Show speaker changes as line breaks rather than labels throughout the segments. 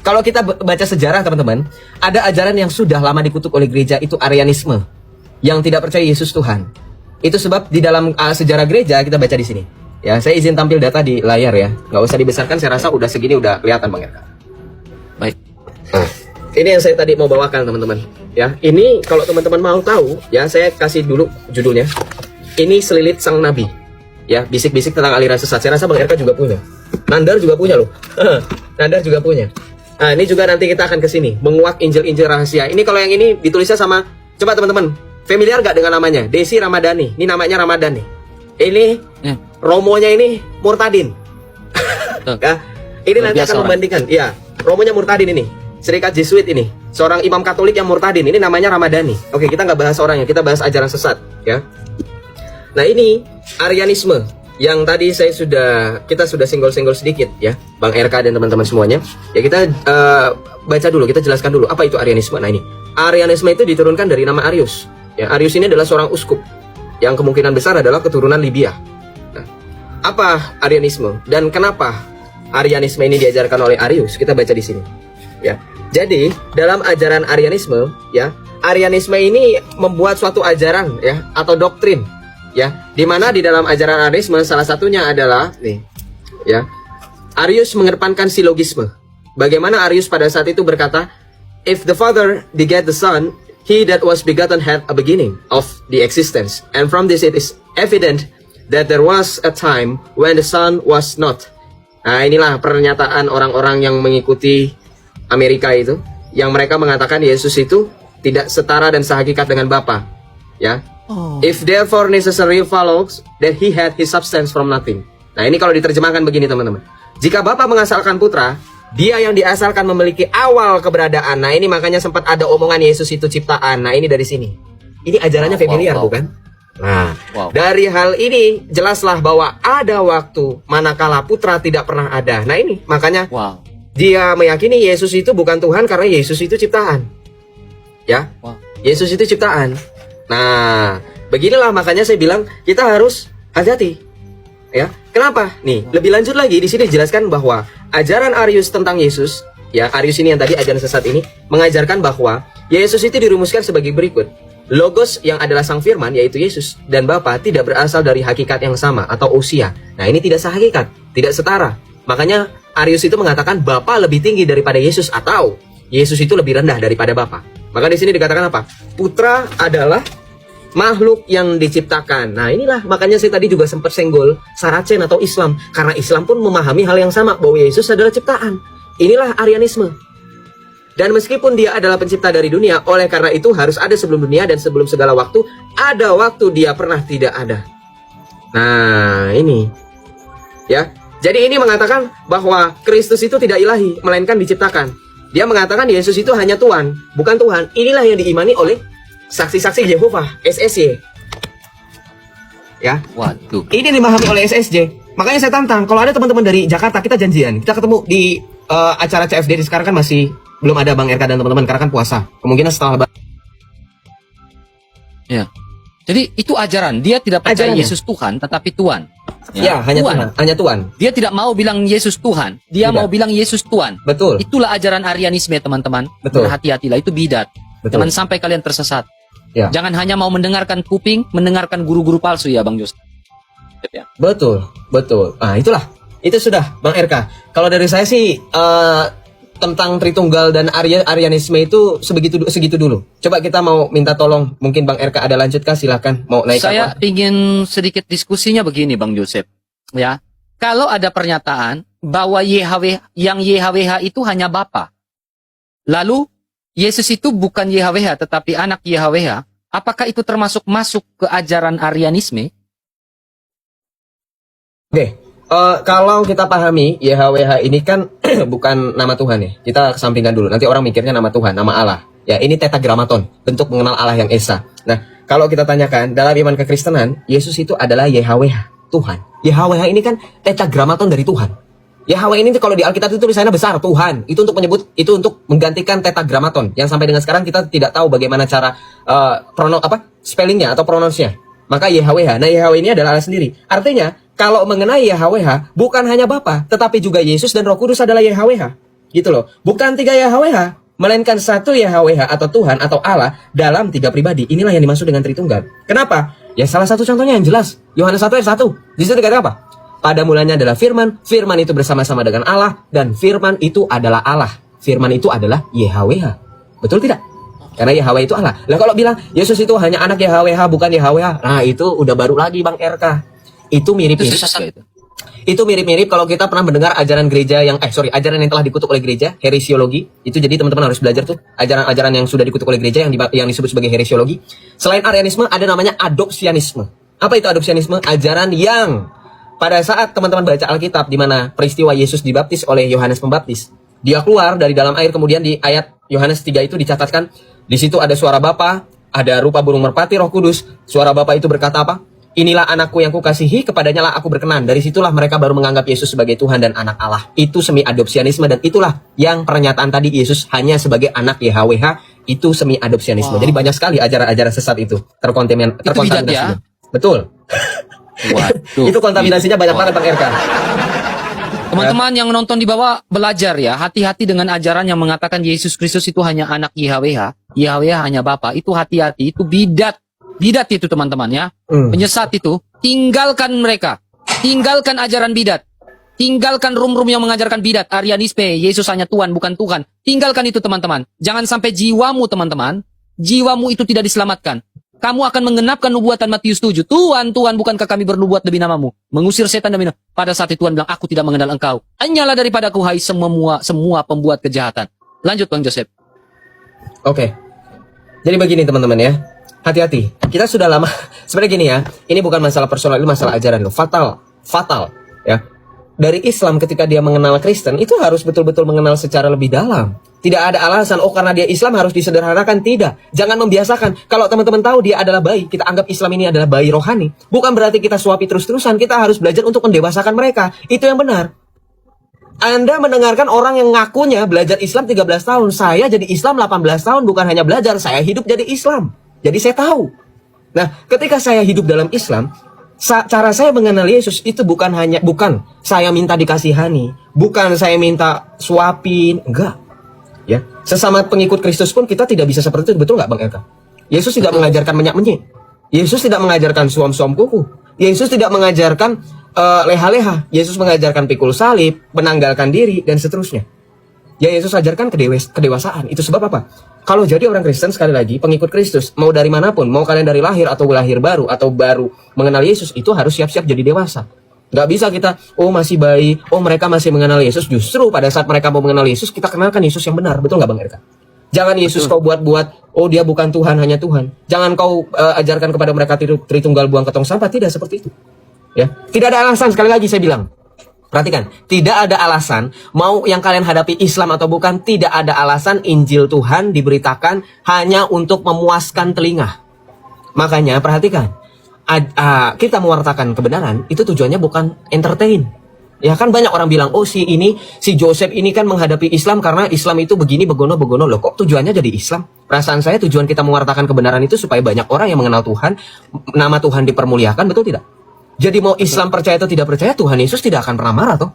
Kalau kita baca sejarah teman-teman, ada ajaran yang sudah lama dikutuk oleh gereja, itu Arianisme, yang tidak percaya Yesus Tuhan. Itu sebab di dalam sejarah gereja kita baca di sini. Ya, saya izin tampil data di layar ya, nggak usah dibesarkan. Saya rasa udah segini udah kelihatan Bang Erka.
Baik.
Nah, ini yang saya tadi mau bawakan teman-teman. Ya, ini kalau teman-teman mau tahu, ya saya kasih dulu judulnya. Ini Selilit Sang Nabi. Ya, bisik-bisik tentang aliran sesat. Saya rasa Bang Erka juga punya. Nandar juga punya loh. Nandar juga punya. Nah, ini juga nanti kita akan ke sini, menguak Injil-Injil rahasia. Ini kalau yang ini ditulisnya sama, coba teman-teman, familiar gak dengan namanya? Desi Ramadhani. Ini namanya Ramadan nih. Ini Romonya ini Murtadin. Ya, ini nanti akan membandingkan. Iya, Romonya Murtadin ini. Serikat Jesuit ini. Seorang imam Katolik yang Murtadin. Ini namanya Ramadhani. Oke, kita nggak bahas orangnya, kita bahas ajaran sesat, ya. Nah, ini Arianisme yang tadi kita sudah singgol-singgol sedikit ya, Bang RK dan teman-teman semuanya. Ya, kita baca dulu, kita jelaskan dulu apa itu Arianisme. Nah, ini Arianisme itu diturunkan dari nama Arius. Ya, Arius ini adalah seorang uskup yang kemungkinan besar adalah keturunan Libya. Nah, apa Arianisme dan kenapa Arianisme ini diajarkan oleh Arius? Kita baca di sini. Ya. Jadi, dalam ajaran Arianisme, ya, Arianisme ini membuat suatu ajaran ya atau doktrin. Ya, di mana di dalam ajaran Arianisme salah satunya adalah nih, ya, Arius mengedepankan silogisme. Bagaimana Arius pada saat itu berkata, if the Father begat the Son, he that was begotten had a beginning of the existence, and from this it is evident that there was a time when the Son was not. Nah, inilah pernyataan orang-orang yang mengikuti Amerika itu, yang mereka mengatakan Yesus itu tidak setara dan sehakikat dengan Bapa. Ya. If therefore necessary follows that he had his substance from nothing. Nah, ini kalau diterjemahkan begini teman-teman. Jika Bapa mengasalkan Putra, dia yang diasalkan memiliki awal keberadaan. Nah, ini makanya sempat ada omongan Yesus itu ciptaan. Nah, ini dari sini. Ini ajarannya familiar bukan? Nah, dari hal ini jelaslah bahwa ada waktu manakala Putra tidak pernah ada. Nah, ini makanya dia meyakini Yesus itu bukan Tuhan karena Yesus itu ciptaan. Ya, Yesus itu ciptaan. Nah, beginilah makanya saya bilang kita harus hati-hati. Ya, kenapa? Nih, lebih lanjut lagi di sini dijelaskan bahwa ajaran Arius tentang Yesus, ya, Arius ini yang tadi ajaran sesat ini mengajarkan bahwa Yesus itu dirumuskan sebagai berikut. Logos yang adalah Sang Firman yaitu Yesus dan Bapa tidak berasal dari hakikat yang sama atau usia. Nah, ini tidak sehakikat, tidak setara. Makanya Arius itu mengatakan Bapa lebih tinggi daripada Yesus atau Yesus itu lebih rendah daripada Bapa. Maka di sini dikatakan apa? Putra adalah makhluk yang diciptakan. Nah, inilah makanya saya tadi juga sempat senggol Saracen atau Islam, karena Islam pun memahami hal yang sama bahwa Yesus adalah ciptaan. Inilah Arianisme. Dan meskipun dia adalah pencipta dari dunia, oleh karena itu harus ada sebelum dunia dan sebelum segala waktu, ada waktu dia pernah tidak ada. Nah, ini ya. Jadi ini mengatakan bahwa Kristus itu tidak ilahi, melainkan diciptakan. Dia mengatakan Yesus itu hanya Tuhan, bukan Tuhan. Inilah yang diimani oleh saksi-saksi Yehova, SSY. Ya.
Waduh.
Ini dimahami oleh SSJ. Makanya saya tantang, kalau ada teman-teman dari Jakarta, kita janjian. Kita ketemu di acara CFD. Sekarang kan masih belum ada Bang RK dan teman-teman, karena kan puasa. Kemungkinan setelah
ya. Jadi itu ajaran. Dia tidak percaya
Ajarannya.
Yesus Tuhan, tetapi Tuhan.
Ya, hanya Tuhan. Hanya Tuhan.
Dia tidak mau bilang Yesus Tuhan. Dia mau bilang Yesus Tuhan.
Betul.
Itulah ajaran Arianisme, teman-teman.
Betul.
Berhati-hatilah, itu bidat.
Betul.
Jangan sampai kalian tersesat.
Ya.
Jangan hanya mau mendengarkan kuping, mendengarkan guru-guru palsu ya Bang Joseph. Ya.
Betul, betul. Nah, itulah. Itu sudah Bang RK. Kalau dari saya sih tentang Tritunggal dan Arianisme itu segitu dulu. Coba kita mau minta tolong, mungkin Bang RK ada lanjutkah? Silakan. Mau naik
Saya ingin sedikit diskusinya begini Bang Joseph. Ya. Kalau ada pernyataan bahwa YHWH itu hanya Bapa. Lalu Yesus itu bukan YHWH tetapi anak YHWH, apakah itu masuk ke ajaran Arianisme?
Oke, kalau kita pahami YHWH ini kan bukan nama Tuhan ya. Kita kesampingkan dulu. Nanti orang mikirnya nama Tuhan, nama Allah. Ya, ini tetragrammaton, bentuk mengenal Allah yang esa. Nah, kalau kita tanyakan dalam iman kekristenan, Yesus itu adalah YHWH, Tuhan. YHWH ini kan tetragrammaton dari Tuhan. Yahweh ini kalau di Alkitab itu tulisannya besar, Tuhan. Itu untuk menggantikan tetragrammaton yang sampai dengan sekarang kita tidak tahu bagaimana cara spellingnya atau pronounce-nya. Maka YHWH. Nah, YHWH ini adalah Allah sendiri. Artinya, kalau mengenai YHWH bukan hanya Bapa, tetapi juga Yesus dan Roh Kudus adalah YHWH. Gitu loh. Bukan 3 YHWH, melainkan 1 YHWH atau Tuhan atau Allah dalam 3 pribadi. Inilah yang dimaksud dengan Tritunggal. Kenapa? Ya salah satu contohnya yang jelas. Yohanes 1 ayat 1. Di situ dikatakan apa? Pada mulanya adalah firman, firman itu bersama-sama dengan Allah, dan firman itu adalah Allah. Firman itu adalah YHWH. Betul tidak? Karena YHWH itu Allah. Lah kalau bilang Yesus itu hanya anak YHWH bukan YHWH, nah itu udah baru lagi Bang RK. Itu mirip-mirip. Itu mirip-mirip kalau kita pernah mendengar ajaran gereja yang ajaran yang telah dikutuk oleh gereja, heresiologi. Itu jadi teman-teman harus belajar tuh ajaran-ajaran yang sudah dikutuk oleh gereja yang disebut sebagai heresiologi. Selain Arianisme ada namanya adopsianisme. Apa itu adopsianisme? Ajaran yang pada saat teman-teman baca Alkitab di mana peristiwa Yesus dibaptis oleh Yohanes Pembaptis, dia keluar dari dalam air, kemudian di ayat Yohanes 3 itu dicatatkan di situ ada suara Bapa, ada rupa burung merpati Roh Kudus. Suara Bapa itu berkata apa? Inilah anakku yang kukasihi, kepadanya lah aku berkenan. Dari situlah mereka baru menganggap Yesus sebagai Tuhan dan anak Allah. Itu semi adopsianisme, dan itulah yang pernyataan tadi Yesus hanya sebagai anak YHWH. Itu semi adopsianisme. Jadi banyak sekali ajaran-ajaran sesat itu terkontaminasi.
Ya?
Betul.
Waduh.
Itu kontaminasinya banyak banget Bang RK.
Teman-teman yang nonton di bawah belajar ya, hati-hati dengan ajaran yang mengatakan Yesus Kristus itu hanya anak YHWH, YHWH hanya Bapa. Itu hati-hati, itu bidat. Bidat itu teman-teman ya. Penyesat itu. Tinggalkan mereka. Tinggalkan ajaran bidat. Tinggalkan rum-rum yang mengajarkan bidat. Arianisme, Yesus hanya Tuhan bukan Tuhan. Tinggalkan itu teman-teman. Jangan sampai jiwamu teman-teman, jiwamu itu tidak diselamatkan. Kamu akan menggenapkan nubuatan Matius 7. Tuhan, Tuhan, bukankah kami bernubuat demi namamu? Mengusir setan demi namamu. Pada saat itu Tuhan bilang, aku tidak mengenal engkau. Hanyalah daripadaku, hai semua pembuat kejahatan. Lanjut Bang Joseph.
Oke. Jadi begini teman-teman ya. Hati-hati. Kita sudah lama. Sebenarnya gini ya. Ini bukan masalah personal, ini masalah ajaran loh. Fatal. Ya. Dari Islam ketika dia mengenal Kristen, itu harus betul-betul mengenal secara lebih dalam. Tidak ada alasan, karena dia Islam harus disederhanakan. Tidak. Jangan membiasakan. Kalau teman-teman tahu dia adalah bayi, kita anggap Islam ini adalah bayi rohani. Bukan berarti kita suapi terus-terusan. Kita harus belajar untuk mendewasakan mereka. Itu yang benar. Anda mendengarkan orang yang ngakunya belajar Islam 13 tahun. Saya jadi Islam 18 tahun, bukan hanya belajar. Saya hidup jadi Islam. Jadi saya tahu. Nah, ketika saya hidup dalam Islam, cara saya mengenal Yesus itu bukan saya minta dikasihani. Bukan saya minta suapin. Enggak. Ya, sesama pengikut Kristus pun kita tidak bisa seperti itu, betul nggak Bang Eka? Yesus tidak mengajarkan menyak-menyik. Yesus tidak mengajarkan suam-suam kuku. Yesus tidak mengajarkan leha-leha. Yesus mengajarkan pikul salib, menanggalkan diri, dan seterusnya. Ya, Yesus ajarkan kedewasaan. Itu sebab apa? Kalau jadi orang Kristen, sekali lagi, pengikut Kristus, mau dari manapun, mau kalian dari lahir atau lahir baru, atau baru mengenal Yesus, itu harus siap-siap jadi dewasa. Gak bisa kita, masih bayi, mereka masih mengenal Yesus. Justru pada saat mereka mau mengenal Yesus, kita kenalkan Yesus yang benar. Betul gak Bang Erka? Jangan Yesus kau buat-buat, dia bukan Tuhan, hanya Tuhan. Jangan kau ajarkan kepada mereka Tritunggal buang ke tong sampah. Tidak seperti itu. Ya, tidak ada alasan, sekali lagi saya bilang. Perhatikan, tidak ada alasan, mau yang kalian hadapi Islam atau bukan, tidak ada alasan Injil Tuhan diberitakan hanya untuk memuaskan telinga. Makanya perhatikan. Kita mewartakan kebenaran itu tujuannya bukan entertain. Ya kan banyak orang bilang, si Joseph ini kan menghadapi Islam karena Islam itu begini begono. Loh, kok tujuannya jadi Islam? Perasaan saya tujuan kita mewartakan kebenaran itu supaya banyak orang yang mengenal Tuhan, nama Tuhan dipermuliakan, betul tidak? Jadi mau Islam percaya atau tidak percaya, Tuhan Yesus tidak akan pernah marah toh.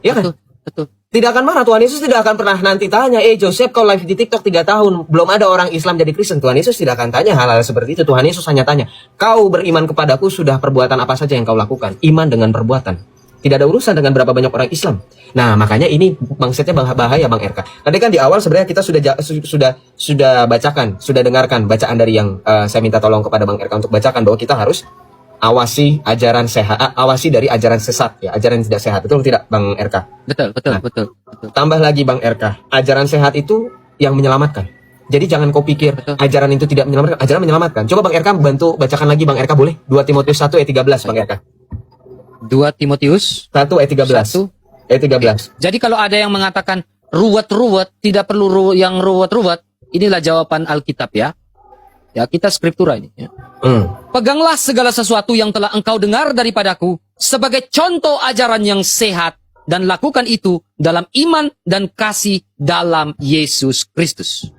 Ya kan?
Betul.
Tidak akan marah. Tuhan Yesus tidak akan pernah nanti tanya, Joseph kau live di TikTok 3 tahun, belum ada orang Islam jadi Kristen. Tuhan Yesus tidak akan tanya hal-hal seperti itu. Tuhan Yesus hanya tanya, kau beriman kepadaku sudah perbuatan apa saja yang kau lakukan? Iman dengan perbuatan. Tidak ada urusan dengan berapa banyak orang Islam. Nah, makanya ini maksudnya bahaya Bang RK. Tadi kan di awal sebenarnya kita sudah bacakan, sudah dengarkan bacaan dari yang saya minta tolong kepada Bang RK untuk bacakan bahwa kita harus awasi ajaran sehat, awasi dari ajaran sesat, ya, ajaran yang tidak sehat. Betul tidak Bang RK? Betul. Tambah lagi Bang RK, ajaran sehat itu yang menyelamatkan. Jadi jangan kau pikir ajaran itu tidak menyelamatkan, ajaran menyelamatkan. Coba Bang RK bantu bacakan lagi Bang RK, boleh? 2 Timotius 1 ayat 13 Bang RK. 2 Timotius 1 ayat 13. Ayat 13.
Jadi kalau ada yang mengatakan ruwet, tidak perlu yang ruwet, inilah jawaban Alkitab ya. Ya, kita skriptura ini ya. Peganglah segala sesuatu yang telah engkau dengar daripadaku sebagai contoh ajaran yang sehat dan lakukan itu dalam iman dan kasih dalam Yesus Kristus.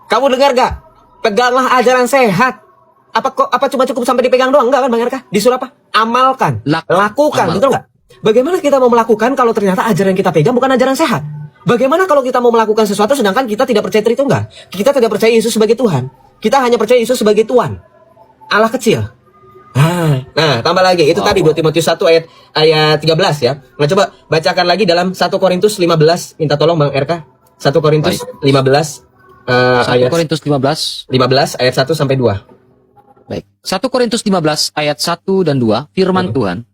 Kamu dengar gak? Peganglah ajaran sehat. Apa cuma cukup sampai dipegang doang? Enggak kan Bang Erka? Disuruh apa? Amalkan. Lakukan, betul gak? Bagaimana kita mau melakukan kalau ternyata ajaran yang kita pegang bukan ajaran sehat? Bagaimana kalau kita mau melakukan sesuatu sedangkan kita tidak percaya Tritunggal? Kita tidak percaya Yesus sebagai Tuhan. Kita hanya percaya Yesus sebagai Tuhan. Allah kecil. Nah, tambah lagi. Itu tadi 2 Timotius 1 ayat 13 ya. Nah, coba bacakan lagi dalam 1 Korintus 15. Minta tolong Bang RK. 1 Korintus 15
1
ayat
Korintus 15.
15 ayat 1 sampai 2.
Baik. 1 Korintus 15 ayat 1 dan 2, firman Tuhan.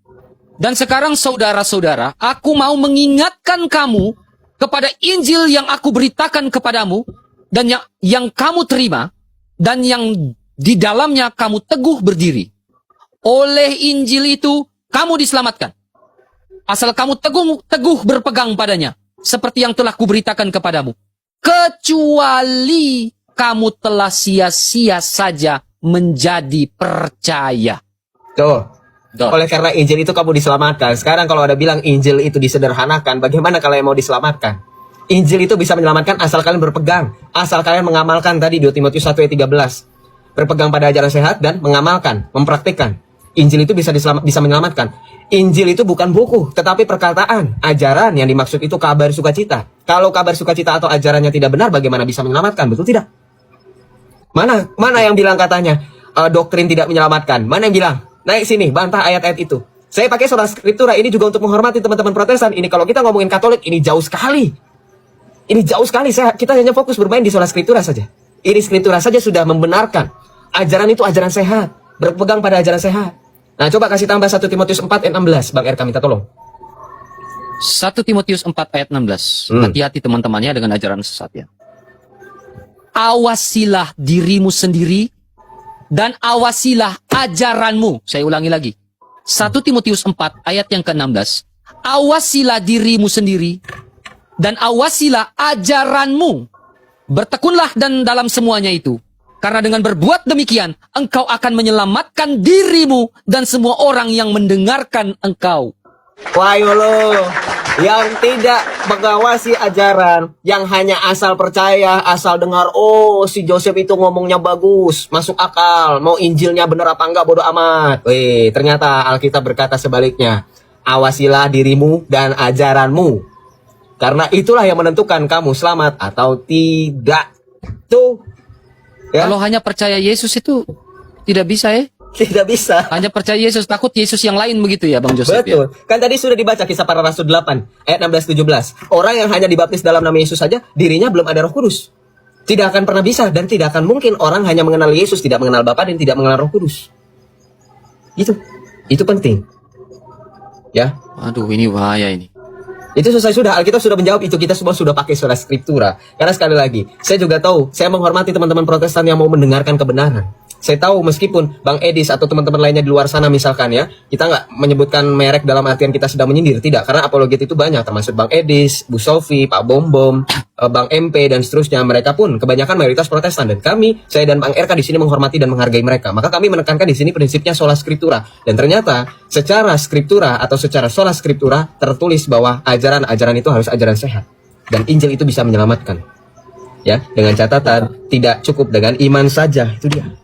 Dan sekarang saudara-saudara, aku mau mengingatkan kamu kepada Injil yang aku beritakan kepadamu dan yang kamu terima dan yang di dalamnya kamu teguh berdiri. Oleh Injil itu kamu diselamatkan. Asal kamu teguh berpegang padanya, seperti yang telah kuberitakan kepadamu. Kecuali kamu telah sia-sia saja menjadi percaya.
Tuh. Oleh karena Injil itu kamu diselamatkan. Sekarang kalau ada bilang Injil itu disederhanakan, bagaimana kalau yang mau diselamatkan? Injil itu bisa menyelamatkan asal kalian berpegang, asal kalian mengamalkan tadi 2 Timotius 1 ayat 13. Berpegang pada ajaran sehat dan mengamalkan, mempraktikkan. Injil itu bisa menyelamatkan. Injil itu bukan buku, tetapi perkataan, ajaran yang dimaksud itu kabar sukacita. Kalau kabar sukacita atau ajarannya tidak benar, bagaimana bisa menyelamatkan? Betul tidak? Mana yang bilang katanya doktrin tidak menyelamatkan? Mana yang bilang? Naik sini, bantah ayat-ayat itu. Saya pakai sola scriptura ini juga untuk menghormati teman-teman Protestan. Ini kalau kita ngomongin Katolik, ini jauh sekali. Ini jauh sekali. Kita hanya fokus bermain di sola scriptura saja. Ini scriptura saja sudah membenarkan. Ajaran itu ajaran sehat. Berpegang pada ajaran sehat. Nah, coba kasih tambah 1 Timotius 4 ayat 16. Bang RK minta tolong.
1 Timotius 4 ayat 16. Hati-hati teman-temannya dengan ajaran sesat ya. Awasilah dirimu sendiri dan awasilah ajaranmu. Saya ulangi lagi. 1 Timotius 4 ayat yang ke-16. Awasilah dirimu sendiri dan awasilah ajaranmu. Bertekunlah dan dalam semuanya itu. Karena dengan berbuat demikian, engkau akan menyelamatkan dirimu dan semua orang yang mendengarkan engkau.
Wah, lo yang tidak mengawasi ajaran, yang hanya asal percaya, asal dengar, oh si Joseph itu ngomongnya bagus, masuk akal, mau Injilnya bener apa enggak bodo amat. Wih, ternyata Alkitab berkata sebaliknya. Awasilah dirimu dan ajaranmu, karena itulah yang menentukan kamu selamat atau tidak. Tuh ya?
Kalau hanya percaya Yesus itu tidak bisa ya?
Tidak bisa.
Hanya percaya Yesus, takut Yesus yang lain begitu ya Bang Joseph.
Betul.
Ya?
Kan tadi sudah dibaca Kisah Para Rasul 8 ayat 16-17. Orang yang hanya dibaptis dalam nama Yesus saja, dirinya belum ada Roh Kudus. Tidak akan pernah bisa dan tidak akan mungkin orang hanya mengenal Yesus, tidak mengenal Bapa dan tidak mengenal Roh Kudus. Itu penting. Ya.
Aduh, ini bahaya ini.
Itu selesai sudah. Alkitab sudah menjawab itu. Kita semua sudah pakai sola scriptura. Karena sekali lagi, saya juga tahu, saya menghormati teman-teman Protestan yang mau mendengarkan kebenaran. Saya tahu meskipun Bang Edis atau teman-teman lainnya di luar sana misalkan ya, kita nggak menyebutkan merek dalam artian kita sedang menyindir, tidak. Karena apologet itu banyak, termasuk Bang Edis, Bu Sofi, Pak Bom, Bang MP dan seterusnya. Mereka pun kebanyakan mayoritas Protestan, dan kami, saya dan Bang RK di sini menghormati dan menghargai mereka. Maka kami menekankan di sini prinsipnya sola scriptura. Dan ternyata secara scriptura atau secara sola scriptura tertulis bahwa ajaran-ajaran itu harus ajaran sehat, dan Injil itu bisa menyelamatkan. Ya, dengan catatan tidak cukup dengan iman saja. Itu dia.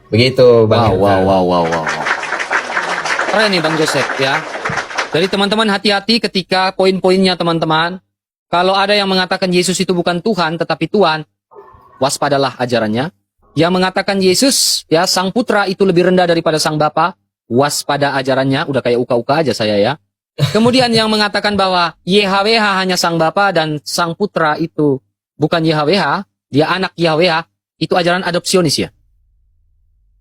Begitu Bang.
Wow. Keren nih Bang Joseph ya. Jadi teman-teman hati-hati ketika poin-poinnya teman-teman. Kalau ada yang mengatakan Yesus itu bukan Tuhan tetapi Tuhan, waspadalah ajarannya. Yang mengatakan Yesus ya Sang Putra itu lebih rendah daripada Sang Bapa, waspada ajarannya. Udah kayak uka-uka aja saya ya. Kemudian yang mengatakan bahwa YHWH hanya Sang Bapa dan Sang Putra itu bukan YHWH, dia anak YHWH, itu ajaran adopsionis ya.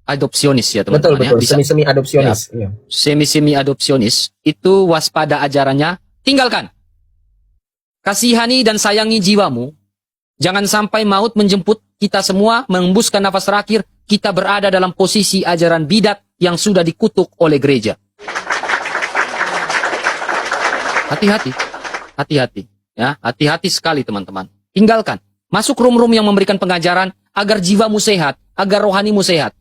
Adopsionis ya teman-teman.
Betul.
Ya.
Semi-semi adopsionis.
Ya. Semi-semi adopsionis. Itu waspada ajarannya. Tinggalkan. Kasihani dan sayangi jiwamu. Jangan sampai maut menjemput kita semua, mengembuskan nafas terakhir, kita berada dalam posisi ajaran bidat yang sudah dikutuk oleh gereja. Hati-hati. Hati-hati. Ya, hati-hati sekali teman-teman. Tinggalkan. Masuk room-room yang memberikan pengajaran agar jiwamu sehat, agar rohanimu sehat.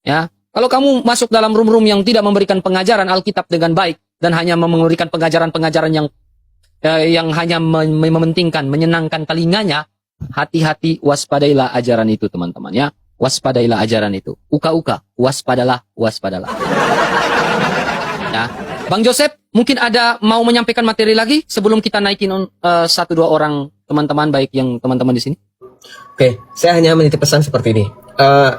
Ya, kalau kamu masuk dalam room-room yang tidak memberikan pengajaran Alkitab dengan baik dan hanya memberikan pengajaran-pengajaran yang hanya mementingkan, menyenangkan telinganya, hati-hati, waspadailah ajaran itu teman-teman ya. Waspadailah ajaran itu. Uka-uka, waspadalah. Ya, Bang Joseph, Mungkin ada mau menyampaikan materi lagi sebelum kita naikin satu dua orang teman-teman baik yang teman-teman di sini.
Oke, saya hanya menitip pesan seperti ini.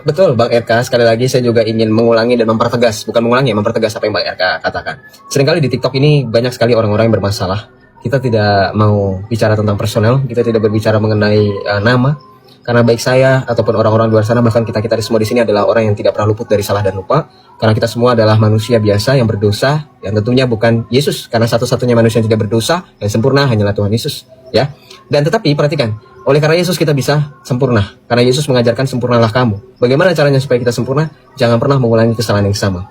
Betul Bang RK, sekali lagi saya juga ingin mengulangi dan mempertegas, bukan mengulangi, mempertegas apa yang Bang RK katakan. Seringkali di TikTok ini banyak sekali orang-orang yang bermasalah. Kita tidak mau bicara tentang personal, kita tidak berbicara mengenai nama, karena baik saya ataupun orang-orang di luar sana, bahkan kita semua di sini adalah orang yang tidak pernah luput dari salah dan lupa, karena kita semua adalah manusia biasa yang berdosa, yang tentunya bukan Yesus, karena satu-satunya manusia yang tidak berdosa dan sempurna hanyalah Tuhan Yesus, ya. Dan tetapi perhatikan, oleh karena Yesus kita bisa sempurna, karena Yesus mengajarkan sempurnalah kamu. Bagaimana caranya supaya kita sempurna? Jangan pernah mengulangi kesalahan yang sama.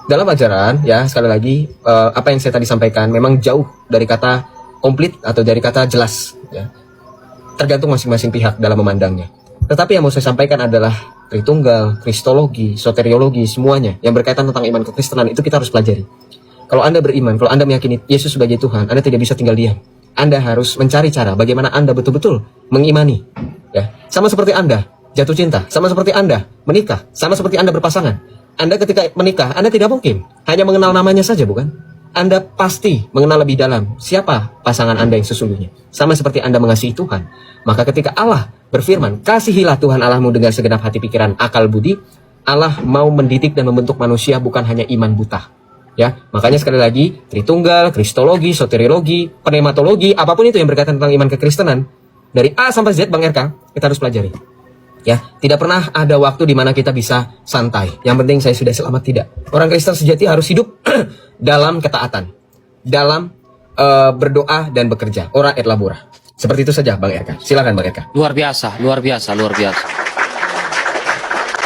Dalam ajaran, ya sekali lagi, apa yang saya tadi sampaikan memang jauh dari kata komplit atau dari kata jelas, ya. Tergantung masing-masing pihak dalam memandangnya. Tetapi yang mau saya sampaikan adalah Tritunggal, Kristologi, Soteriologi, semuanya yang berkaitan tentang iman kekristenan itu kita harus pelajari. Kalau Anda beriman, kalau Anda meyakini Yesus sebagai Tuhan, Anda tidak bisa tinggal diam. Anda harus mencari cara bagaimana Anda betul-betul mengimani. Ya, sama seperti Anda jatuh cinta, sama seperti Anda menikah, sama seperti Anda berpasangan. Anda ketika menikah, Anda tidak mungkin hanya mengenal namanya saja, bukan? Anda pasti mengenal lebih dalam siapa pasangan Anda yang sesungguhnya. Sama seperti Anda mengasihi Tuhan. Maka ketika Allah berfirman, kasihilah Tuhan Allahmu dengan segenap hati, pikiran, akal, budi, Allah mau mendidik dan membentuk manusia bukan hanya iman buta. Ya, makanya sekali lagi, Tritunggal, Kristologi, Soteriologi, Pneumatologi, apapun itu yang berkaitan tentang iman kekristenan, dari A sampai Z, Bang RK, kita harus pelajari. Ya, tidak pernah ada waktu di mana kita bisa santai. Yang penting saya sudah selamat, tidak. Orang Kristen sejati harus hidup dalam ketaatan, dalam berdoa dan bekerja. Ora et labora. Seperti itu saja Bang RK. Silakan Bang RK.
Luar biasa, luar biasa, luar biasa.